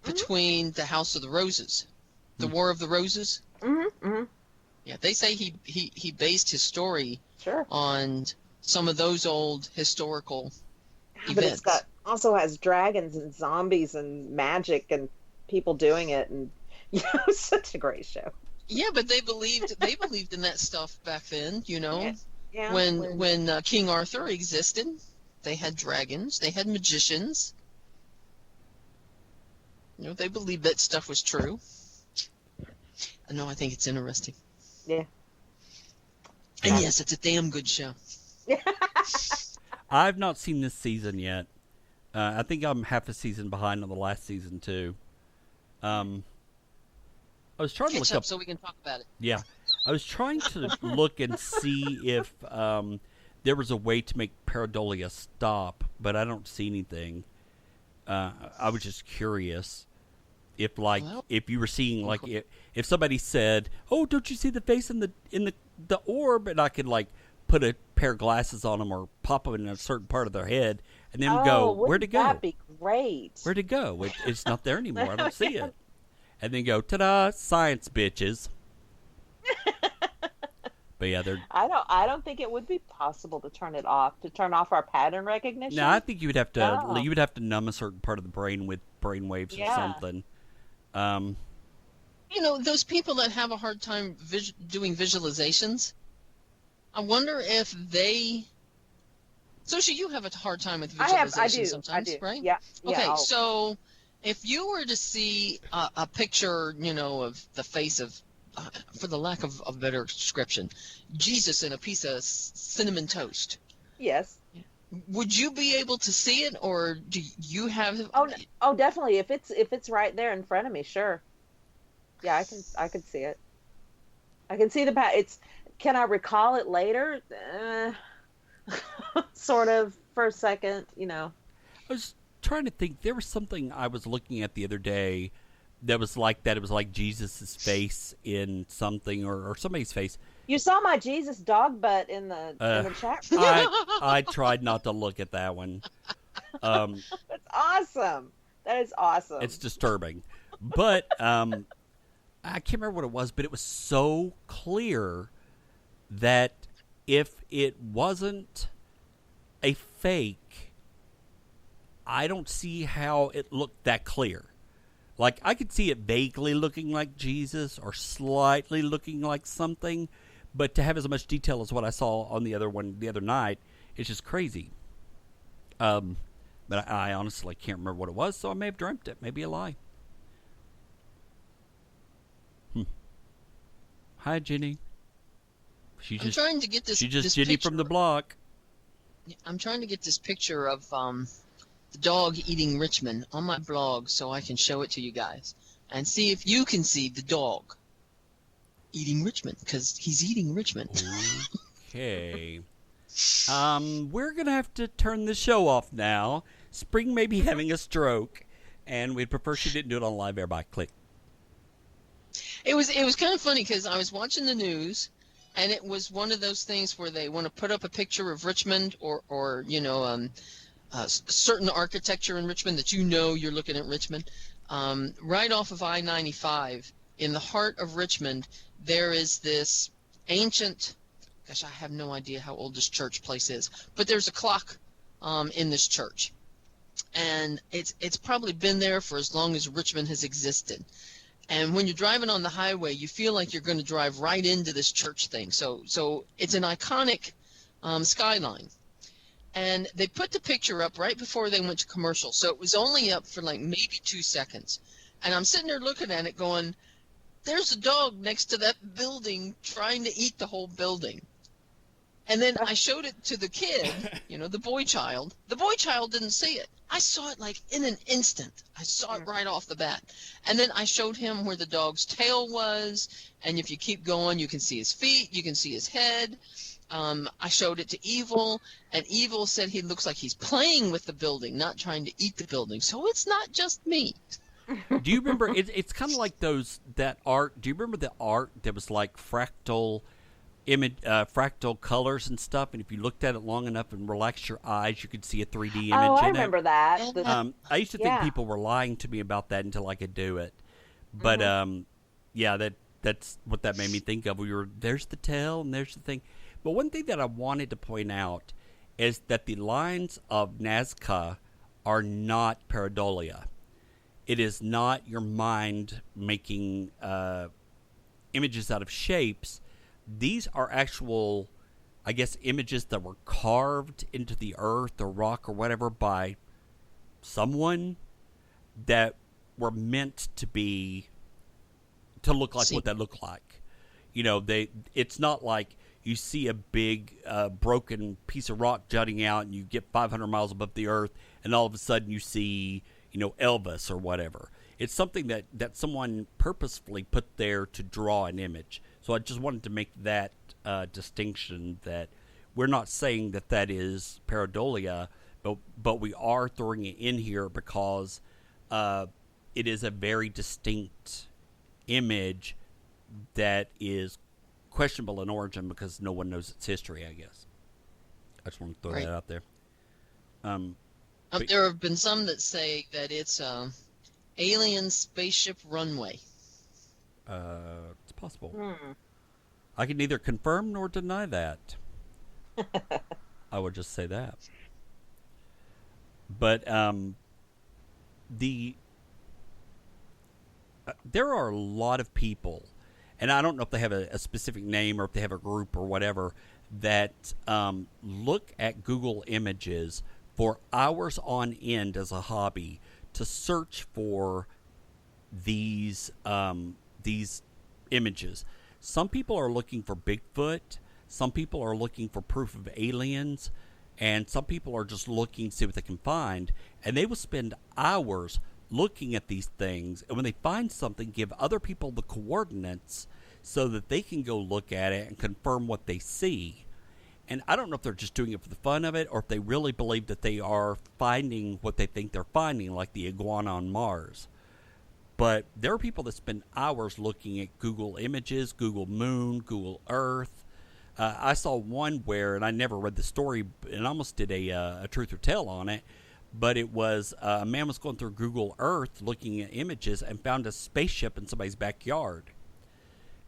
between the House of the Roses, the War of the Roses. Yeah, they say he based his story on some of those old historical events. But also has dragons and zombies and magic and people doing it, and it's such a great show. Yeah, but they believed in that stuff back then. Yeah, when King Arthur existed, they had dragons, they had magicians. They believed that stuff was true. I think it's interesting. Yeah. And yes, it's a damn good show. I've not seen this season yet. I think I'm half a season behind on the last season too. I was trying to look up so we can talk about it. Yeah, I was trying to look and see if there was a way to make Pareidolia stop, but I don't see anything. I was just curious if you were seeing if somebody said, "Oh, don't you see the face in the orb?" and I could put a pair of glasses on them or pop them in a certain part of their head, and then go, "Where'd it go?" That'd be great. Where'd it go? It's not there anymore. I don't see it. And then go, ta-da, science bitches. But yeah, they're... I don't think it would be possible to turn it off, to turn off our pattern recognition. No, I think you would have to numb a certain part of the brain with brain waves or something. Those people that have a hard time doing visualizations, I wonder if they... Sushi, you have a hard time with visualization sometimes, right? Yeah. Okay, so if you were to see a picture, of the face of, for the lack of a better description, Jesus in a piece of cinnamon toast. Yes. Would you be able to see it, or do you have? Oh, definitely. If it's right there in front of me, sure. Yeah, I can see it. I can see can I recall it later? Sort of for a second, I was trying to think. There was something I was looking at the other day that was like that. It was like Jesus' face in something or somebody's face. You saw my Jesus dog butt in the chat room. I tried not to look at that one. That's awesome. That is awesome. It's disturbing. But I can't remember what it was, but it was so clear that if it wasn't a fake, I don't see how it looked that clear. Like, I could see it vaguely looking like Jesus or slightly looking like something, but to have as much detail as what I saw on the other one the other night, it's just crazy. But I honestly can't remember what it was, so I may have dreamt it. Maybe a lie. Hi, Jenny. I'm trying to get this. She's just this Jenny picture. from the block. I'm trying to get this picture of the dog eating Richmond on my blog so I can show it to you guys and see if you can see the dog eating Richmond, because he's eating Richmond. Okay. We're going to have to turn the show off now. Spring may be having a stroke, and we'd prefer she didn't do it on live air by click. It was kind of funny because I was watching the news, and it was one of those things where they want to put up a picture of Richmond or certain architecture in Richmond that you're looking at Richmond. Right off of I-95, in the heart of Richmond, there is this ancient, gosh, I have no idea how old this church place is, but there's a clock in this church. And it's probably been there for as long as Richmond has existed. And when you're driving on the highway, you feel like you're going to drive right into this church thing. So it's an iconic skyline. And they put the picture up right before they went to commercial. So it was only up for like maybe 2 seconds. And I'm sitting there looking at it going, there's a dog next to that building trying to eat the whole building. And then I showed it to the kid, the boy child. The boy child didn't see it. I saw it like in an instant. I saw it right off the bat. And then I showed him where the dog's tail was. And if you keep going, you can see his feet. You can see his head. I showed it to Evil. And Evil said he looks like he's playing with the building, not trying to eat the building. So it's not just me. Do you remember, it's kind of like that art. Do you remember the art that was like fractal fractal colors and stuff, and if you looked at it long enough and relaxed your eyes, you could see a 3D image in it. I remember that. I used to think people were lying to me about that until I could do it. But that's what that made me think of. There's the tail and there's the thing. But one thing that I wanted to point out is that the lines of Nazca are not pareidolia. It is not your mind making images out of shapes. These are actual, I guess, images that were carved into the earth or rock or whatever by someone that were meant to look like what they look like. It's not like you see a big broken piece of rock jutting out and you get 500 miles above the earth and all of a sudden you see, Elvis or whatever. It's something that someone purposefully put there to draw an image. So I just wanted to make that distinction, that we're not saying that is pareidolia, but we are throwing it in here because it is a very distinct image that is questionable in origin because no one knows its history, I guess. I just want to throw that out there. There have been some that say that it's alien spaceship runway. It's possible. I can neither confirm nor deny that. I would just say that. But there are a lot of people, and I don't know if they have a specific name or if they have a group or whatever, that look at Google Images for hours on end as a hobby to search for these images. Some people are looking for Bigfoot. Some people are looking for proof of aliens. And some people are just looking to see what they can find. And they will spend hours looking at these things. And when they find something, give other people the coordinates so that they can go look at it and confirm what they see. And I don't know if they're just doing it for the fun of it or if they really believe that they are finding what they think they're finding, like the iguana on Mars. But there are people that spend hours looking at Google Images, Google Moon, Google Earth. I saw one where, and I never read the story, and almost did a truth or tale on it, but it was a man was going through Google Earth looking at images and found a spaceship in somebody's backyard.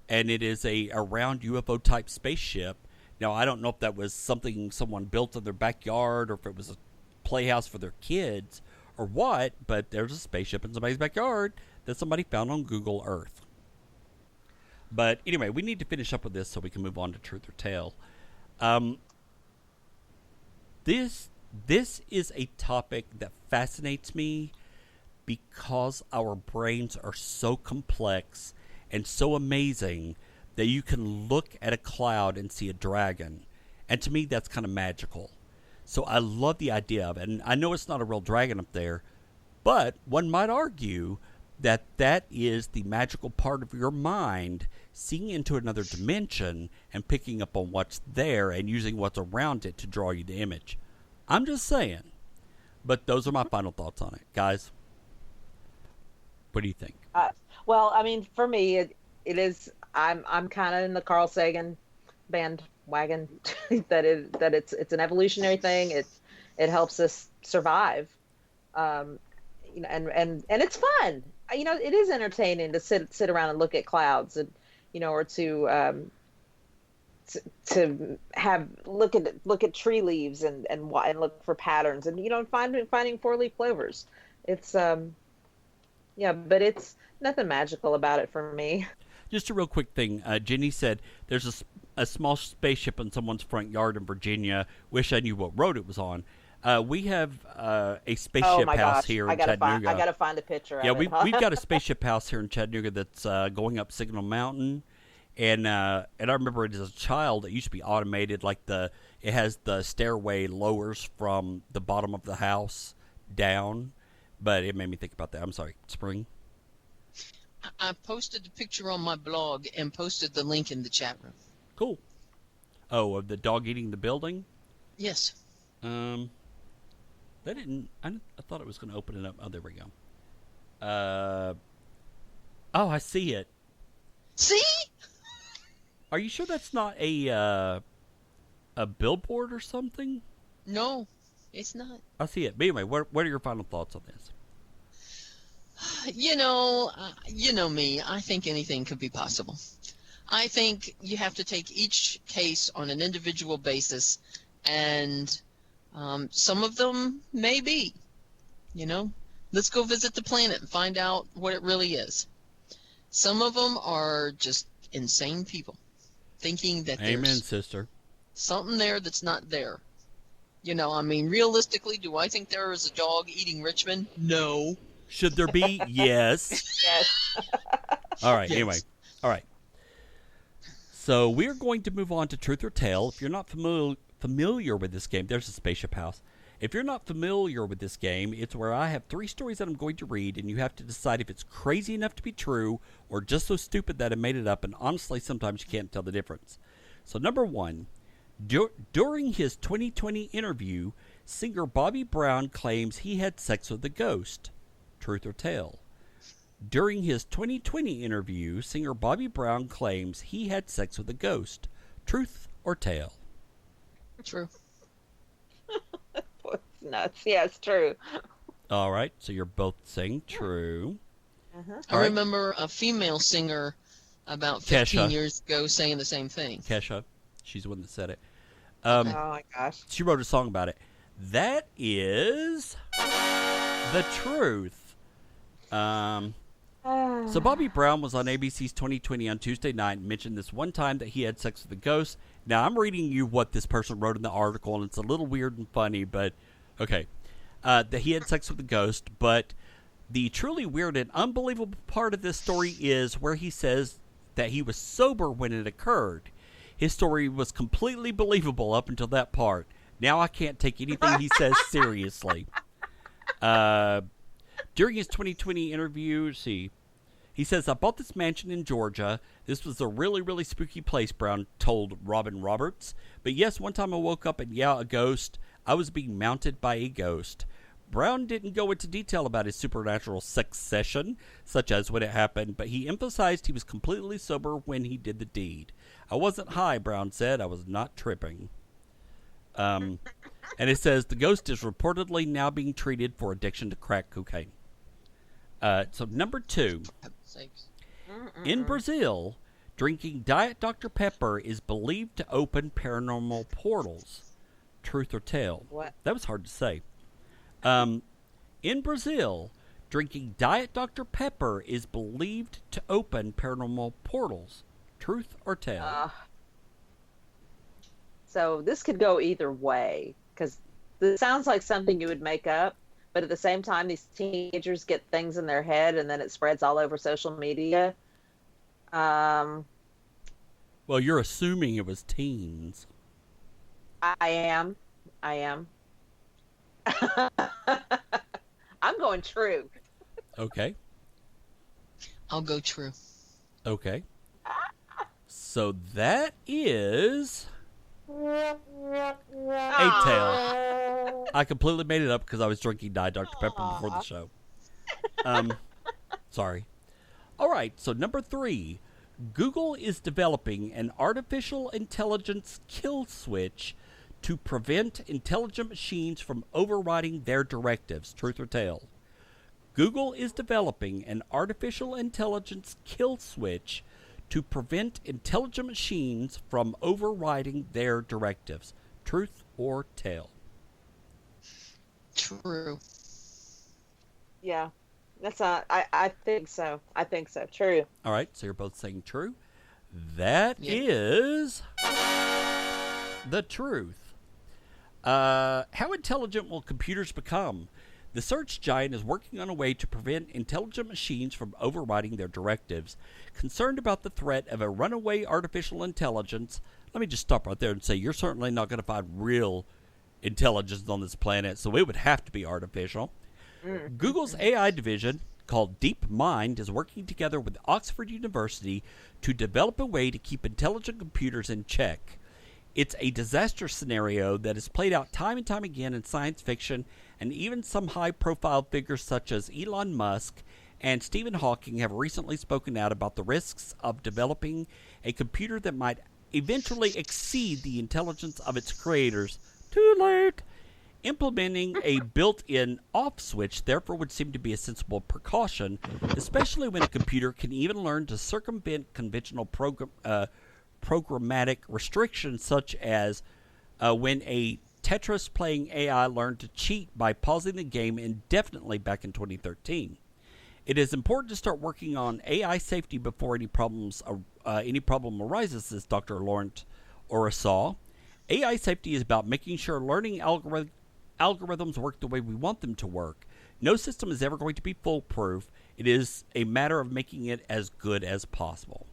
And it is a round UFO type spaceship. Now, I don't know if that was something someone built in their backyard or if it was a playhouse for their kids or what, but there's a spaceship in somebody's backyard that somebody found on Google Earth. But anyway, we need to finish up with this so we can move on to Truth or Tale. This is a topic that fascinates me because our brains are so complex and so amazing that you can look at a cloud and see a dragon. And to me, that's kind of magical. So I love the idea of it. And I know it's not a real dragon up there, but one might argue that that is the magical part of your mind, seeing into another dimension and picking up on what's there and using what's around it to draw you the image. I'm just saying. But those are my final thoughts on it. Guys, what do you think? Well, I mean, for me, it is. I'm kind of in the Carl Sagan bandwagon that it's an evolutionary thing. It helps us survive, and it's fun. It is entertaining to sit around and look at clouds, and or to have look at tree leaves and look for patterns, and finding 4-leaf clovers. It's but it's nothing magical about it for me. Just a real quick thing. Jenny said there's a small spaceship in someone's front yard in Virginia. Wish I knew what road it was on. We have a spaceship house here in Chattanooga. I gotta find a picture. Yeah, of it. we've got a spaceship house here in Chattanooga that's going up Signal Mountain, and I remember it as a child. It used to be automated, like it has the stairway lowers from the bottom of the house down. But it made me think about that. I'm sorry, Spring. I posted the picture on my blog and posted the link in the chat room. Cool. Oh, of the dog eating the building? Yes. That didn't. I thought it was going to open it up. Oh, there we go. Oh, I see it. See? Are you sure that's not a billboard or something? No, it's not. I see it. But anyway, what are your final thoughts on this? You know me. I think anything could be possible. I think you have to take each case on an individual basis, and some of them may be. Let's go visit the planet and find out what it really is. Some of them are just insane people thinking that Amen, there's sister. something there that's not there. Realistically, do I think there is a dog eating Richmond? No. Should there be? Yes. Yes. All right. Yes. Anyway. All right. So we're going to move on to Truth or Tale. If you're not familiar with this game, there's a spaceship house. If you're not familiar with this game, it's where I have 3 stories that I'm going to read, and you have to decide if it's crazy enough to be true or just so stupid that I made it up, and honestly, sometimes you can't tell the difference. So number 1, during his 2020 interview, singer Bobby Brown claims he had sex with a ghost. Truth or Tale? During his 2020 interview, singer Bobby Brown claims he had sex with a ghost. Truth or Tale? True. It's nuts. Yeah, it's true. All right, so you're both saying true. I remember a female singer about 15 years ago saying the same thing. Kesha. She's the one that said it. Oh my gosh. She wrote a song about it. That is the truth. So Bobby Brown was on ABC's 2020 on Tuesday night and mentioned this one time that he had sex with a ghost. Now, I'm reading you what this person wrote in the article, and it's a little weird and funny, but okay. That he had sex with a ghost, but the truly weird and unbelievable part of this story is where he says that he was sober when it occurred. His story was completely believable up until that part. Now I can't take anything he says seriously. During his 2020 interview, he says, I bought this mansion in Georgia. This was a really, really spooky place, Brown told Robin Roberts. But yes, one time I woke up and a ghost. I was being mounted by a ghost. Brown didn't go into detail about his supernatural sex session, such as when it happened, but he emphasized he was completely sober when he did the deed. I wasn't high, Brown said. I was not tripping. And it says the ghost is reportedly now being treated for addiction to crack cocaine. So number 2, in Brazil, drinking Diet Dr. Pepper is believed to open paranormal portals. Truth or Tale? What? That was hard to say. In Brazil, drinking Diet Dr. Pepper is believed to open paranormal portals. Truth or tale? So this could go either way because this sounds like something you would make up, but at the same time, these teenagers get things in their head and then it spreads all over social media. Well, you're assuming it was teens. I am. I'm going true. Okay. I'll go true. Okay. So that is a tale. I completely made it up because I was drinking Diet Dr. Pepper before the show. Sorry. All right, so number 3. Google is developing an artificial intelligence kill switch to prevent intelligent machines from overriding their directives. Truth or tale? Google is developing an artificial intelligence kill switch to prevent intelligent machines from overriding their directives. Truth or tale? True. Yeah, that's not. I think so. I think so. True. All right, so you're both saying true. That Yeah. is the truth. How intelligent will computers become? The search giant is working on a way to prevent intelligent machines from overriding their directives. Concerned about the threat of a runaway artificial intelligence, let me just stop right there and say you're certainly not going to find real intelligence on this planet, so it would have to be artificial. Google's AI division, called DeepMind, is working together with Oxford University to develop a way to keep intelligent computers in check. It's a disaster scenario that is played out time and time again in science fiction, and even some high-profile figures such as Elon Musk and Stephen Hawking have recently spoken out about the risks of developing a computer that might eventually exceed the intelligence of its creators. Too late! Implementing a built-in off switch therefore would seem to be a sensible precaution, especially when a computer can even learn to circumvent conventional programmatic restrictions, such as when a Tetris playing AI learned to cheat by pausing the game indefinitely back in 2013. It is important to start working on AI safety before any problem arises, says Dr. Laurent Orissaw. AI safety is about making sure learning algorithms work the way we want them to work. No system is ever going to be foolproof. It is a matter of making it as good as possible.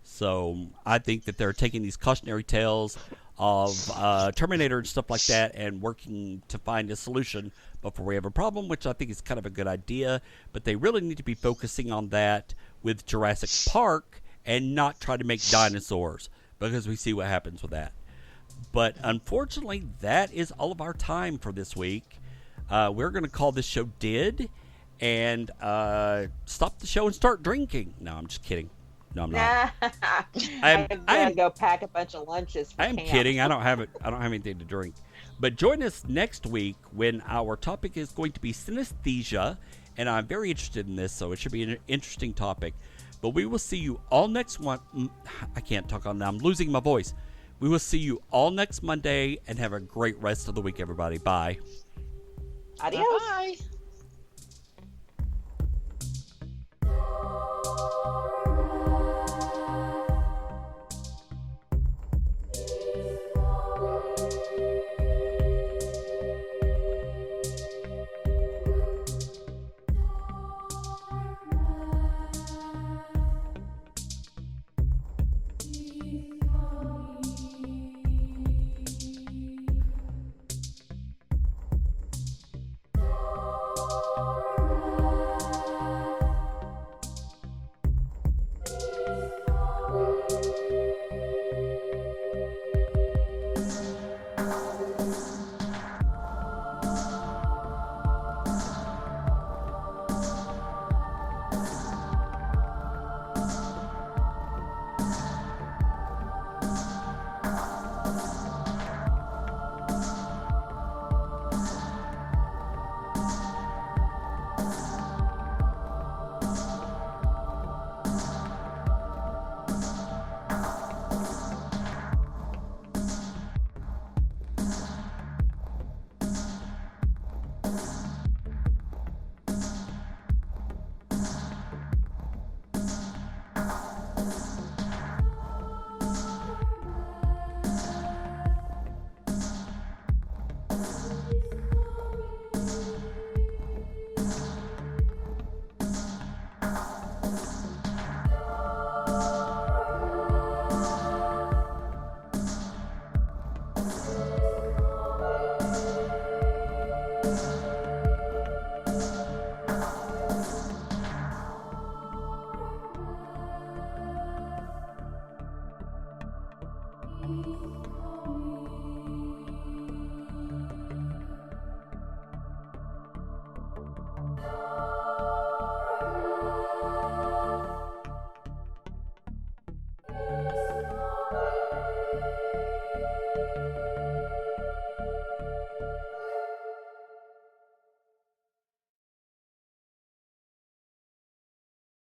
So I think that they're taking these cautionary tales of Terminator and stuff like that and working to find a solution before we have a problem, which I think is kind of a good idea. But they really need to be focusing on that with Jurassic Park and not try to make dinosaurs, because we see what happens with that. But unfortunately, that is all of our time for this week. We're going to call this show dead and stop the show and start drinking. No, I'm just kidding. No, I'm not. I'm gonna go pack a bunch of lunches. For I'm camp. kidding. I don't have anything to drink. But join us next week when our topic is going to be synesthesia, and I'm very interested in this, so it should be an interesting topic. But we will see you all next one. I can't talk on now. I'm losing my voice. We will see you all next Monday, and have a great rest of the week, everybody. Bye. Adios. Bye.